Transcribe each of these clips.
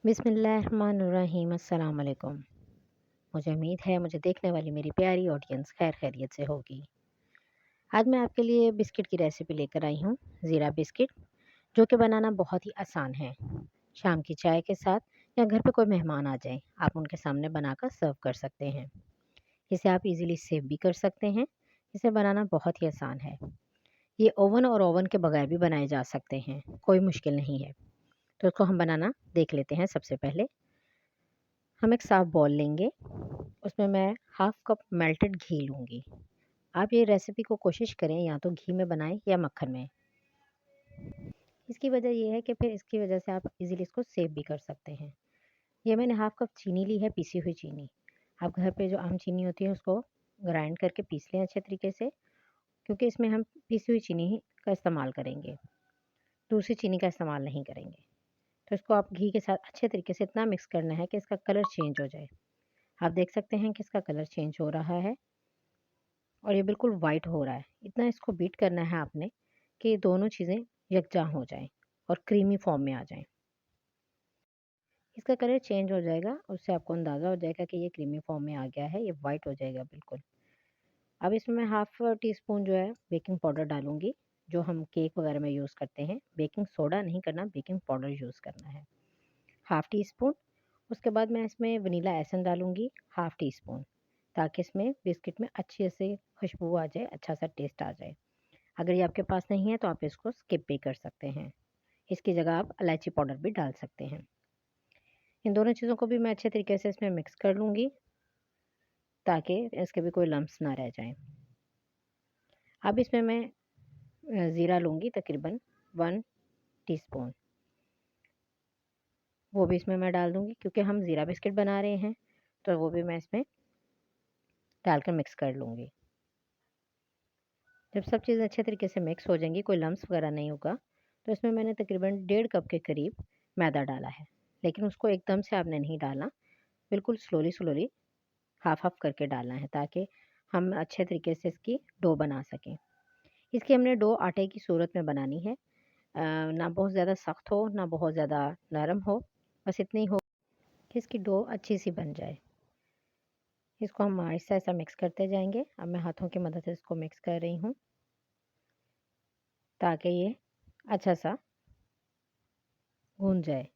बिस्मिल्लाहिर्रहमानिर्रहीम। अस्सलाम वालेकुम। मुझे उम्मीद है मुझे देखने वाली मेरी प्यारी ऑडियंस खैर खैरियत से होगी। आज मैं आपके लिए बिस्किट की रेसिपी लेकर आई हूँ, ज़ीरा बिस्किट, जो कि बनाना बहुत ही आसान है। शाम की चाय के साथ या घर पे कोई मेहमान आ जाए, आप उनके सामने बनाकर सर्व कर सकते हैं। इसे आप इजीली सेव भी कर सकते हैं। इसे बनाना बहुत ही आसान है। ये ओवन और ओवन के बगैर भी बनाए जा सकते हैं, कोई मुश्किल नहीं है। तो इसको हम बनाना देख लेते हैं। सबसे पहले हम एक साफ बॉल लेंगे, उसमें मैं हाफ कप मेल्टेड घी लूँगी। आप ये रेसिपी को कोशिश करें या तो घी में बनाएं या मक्खन में। इसकी वजह ये है कि फिर इसकी वजह से आप इजीली इसको सेव भी कर सकते हैं। ये मैंने हाफ कप चीनी ली है, पीसी हुई चीनी। आप घर पे जो आम चीनी होती है उसको ग्राइंड करके पीस लें अच्छे तरीके से, क्योंकि इसमें हम पीसी हुई चीनी ही का इस्तेमाल करेंगे, दूसरी चीनी का इस्तेमाल नहीं करेंगे। तो इसको आप घी के साथ अच्छे तरीके से इतना मिक्स करना है कि इसका कलर चेंज हो जाए। आप देख सकते हैं कि इसका कलर चेंज हो रहा है और ये बिल्कुल वाइट हो रहा है। इतना इसको बीट करना है आपने कि दोनों चीज़ें यकजान हो जाएं और क्रीमी फॉर्म में आ जाएं। इसका कलर चेंज हो जाएगा, उससे आपको अंदाज़ा हो जाएगा कि ये क्रीमी फॉर्म में आ गया है, ये वाइट हो जाएगा बिल्कुल। अब इसमें मैं हाफ़ टी स्पून जो है बेकिंग पाउडर डालूँगी, जो हम केक वगैरह में यूज़ करते हैं। बेकिंग सोडा नहीं करना, बेकिंग पाउडर यूज़ करना है, हाफ़ टी स्पून। उसके बाद मैं इसमें वनीला एसेंस डालूँगी, हाफ़ टी स्पून, ताकि इसमें बिस्किट में अच्छी से खुशबू आ जाए, अच्छा सा टेस्ट आ जाए। अगर ये आपके पास नहीं है तो आप इसको स्किप भी कर सकते हैं। इसकी जगह आप इलायची पाउडर भी डाल सकते हैं। इन दोनों चीज़ों को भी मैं अच्छे तरीके से इसमें मिक्स कर लूँगी, ताकि इसके भी कोई लम्प्स ना रह जाएँ। अब इसमें मैं ज़ीरा लूँगी, तकरीबन 1 टीस्पून, वो भी इसमें मैं डाल दूँगी, क्योंकि हम ज़ीरा बिस्किट बना रहे हैं, तो वो भी मैं इसमें डालकर मिक्स कर लूँगी। जब सब चीज़ें अच्छे तरीके से मिक्स हो जाएंगी, कोई लम्प्स वगैरह नहीं होगा, तो इसमें मैंने तकरीबन 1.5 कप के करीब मैदा डाला है। लेकिन उसको एकदम से आपने नहीं डालना, बिल्कुल स्लोली स्लोली हाफ हाफ करके डालना है, ताकि हम अच्छे तरीके से इसकी डो बना सकें। इसकी हमने डो आटे की सूरत में बनानी है। ना बहुत ज़्यादा सख्त हो, ना बहुत ज़्यादा नरम हो, बस इतनी हो कि इसकी डो अच्छी सी बन जाए। इसको हम ऐसा ऐसा मिक्स करते जाएंगे। अब मैं हाथों की मदद से इसको मिक्स कर रही हूँ, ताकि ये अच्छा सा भून जाए।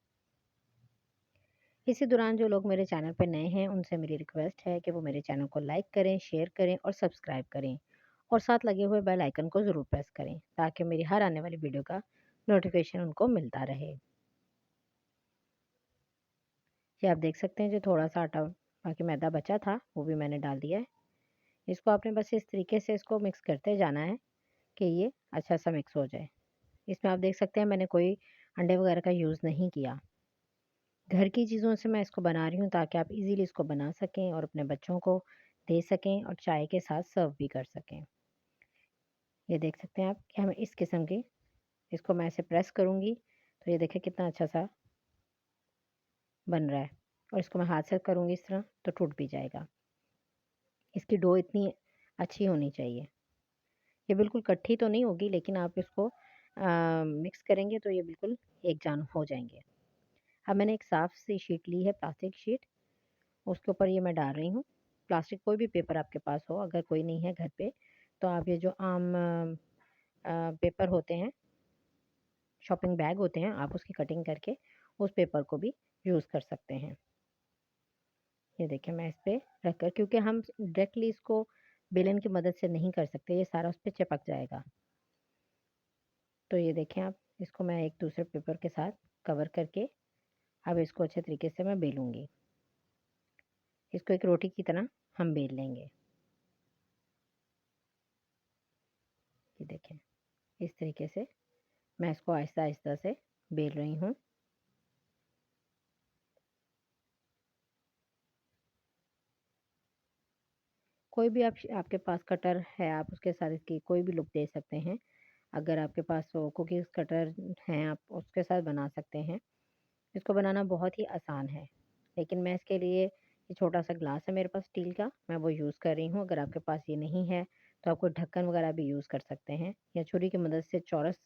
इसी दौरान जो लोग मेरे चैनल पर नए हैं, उनसे मेरी रिक्वेस्ट है कि वो मेरे चैनल को लाइक करें, शेयर करें और सब्सक्राइब करें, और साथ लगे हुए बेल आइकन को ज़रूर प्रेस करें, ताकि मेरी हर आने वाली वीडियो का नोटिफिकेशन उनको मिलता रहे। ये आप देख सकते हैं, जो थोड़ा सा आटा बाकी मैदा बचा था वो भी मैंने डाल दिया है। इसको आपने बस इस तरीके से इसको मिक्स करते जाना है कि ये अच्छा सा मिक्स हो जाए। इसमें आप देख सकते हैं मैंने कोई अंडे वगैरह का यूज़ नहीं किया। घर की चीज़ों से मैं इसको बना रही हूँ, ताकि आप इजीली इसको बना सकें और अपने बच्चों को दे सकें और चाय के साथ सर्व भी कर सकें। ये देख सकते हैं आप कि हमें इस किस्म की, इसको मैं ऐसे प्रेस करूँगी तो ये देखिए कितना अच्छा सा बन रहा है, और इसको मैं हाथ से करूँगी इस तरह तो टूट भी जाएगा। इसकी डो इतनी अच्छी होनी चाहिए। ये बिल्कुल कट्ठी तो नहीं होगी, लेकिन आप इसको मिक्स करेंगे तो ये बिल्कुल एक जान हो जाएंगे। अब मैंने एक साफ़ सी शीट ली है, प्लास्टिक शीट, उसके ऊपर ये मैं डाल रही हूँ। प्लास्टिक कोई भी पेपर आपके पास हो, अगर कोई नहीं है घर पे तो आप ये जो आम पेपर होते हैं, शॉपिंग बैग होते हैं, आप उसकी कटिंग करके उस पेपर को भी यूज़ कर सकते हैं। ये देखिए मैं इस पे रखकर, क्योंकि हम डायरेक्टली इसको बेलन की मदद से नहीं कर सकते, ये सारा उस पे चिपक जाएगा। तो ये देखें आप, इसको मैं एक दूसरे पेपर के साथ कवर करके अब इसको अच्छे तरीके से मैं बेलूँगी। इसको एक रोटी की तरह हम बेल लेंगे। ये देखें, इस तरीके से मैं इसको आहिस्ता-आहिस्ता से बेल रही हूँ। कोई भी आपके पास कटर है, आप उसके साथ इसकी कोई भी लुक दे सकते हैं। अगर आपके पास वो कुकीज़ कटर हैं, आप उसके साथ बना सकते हैं। इसको बनाना बहुत ही आसान है, लेकिन मैं इसके लिए ये छोटा-सा ग्लास है मेरे पास स्टील का, मैं वो यूज़ कर रही हूँ। अगर आपके पास ये नहीं है, तो आप कोई ढक्कन वगैरह भी यूज़ कर सकते हैं, या छुरी की मदद से चौरस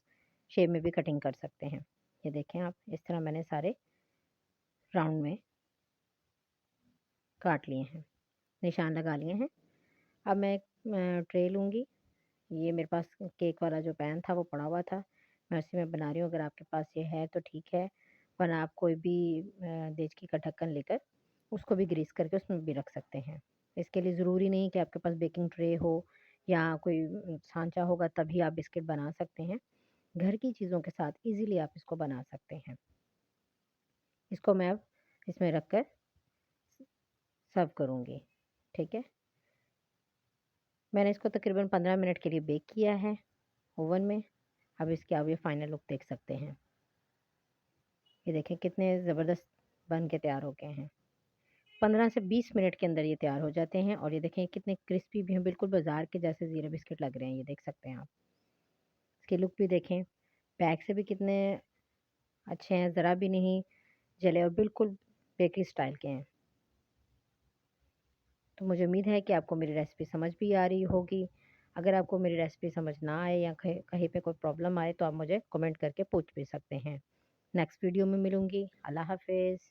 शेप में भी कटिंग कर सकते हैं। ये देखें आप, इस तरह मैंने सारे राउंड में काट लिए हैं, निशान लगा लिए हैं। अब मैं एक ट्रे लूँगी। ये मेरे पास केक वाला जो पैन था वो पड़ा हुआ था, मैं उसी में बना रही हूँ। अगर आपके पास ये है तो ठीक है, वरना आप कोई भी देचकी का ढक्कन लेकर उसको भी ग्रीस करके उसमें भी रख सकते हैं। इसके लिए ज़रूरी नहीं कि आपके पास बेकिंग ट्रे हो या कोई सांचा होगा तभी आप बिस्किट बना सकते हैं। घर की चीज़ों के साथ ईज़िली आप इसको बना सकते हैं। इसको मैं अब इसमें रखकर सर्व करूँगी, ठीक है? मैंने इसको तकरीबन 15 मिनट के लिए बेक किया है ओवन में। अब इसके आप ये फाइनल लुक देख सकते हैं। ये देखें कितने ज़बरदस्त बन के तैयार हो गए हैं। 15 से 20 मिनट के अंदर ये तैयार हो जाते हैं और ये देखें कितने क्रिस्पी भी हैं, बिल्कुल बाज़ार के जैसे ज़ीरा बिस्किट लग रहे हैं, ये देख सकते हैं आप। इसकी लुक भी देखें, पैक से भी कितने अच्छे हैं, ज़रा भी नहीं जले और बिल्कुल बेकरी स्टाइल के हैं। तो मुझे उम्मीद है कि आपको मेरी रेसिपी समझ भी आ रही होगी। अगर आपको मेरी रेसिपी समझ ना आए या कहीं पे कोई प्रॉब्लम आए तो आप मुझे कमेंट करके पूछ भी सकते हैं। नेक्स्ट वीडियो में मिलूँगी। अल्लाह हाफ़िज़।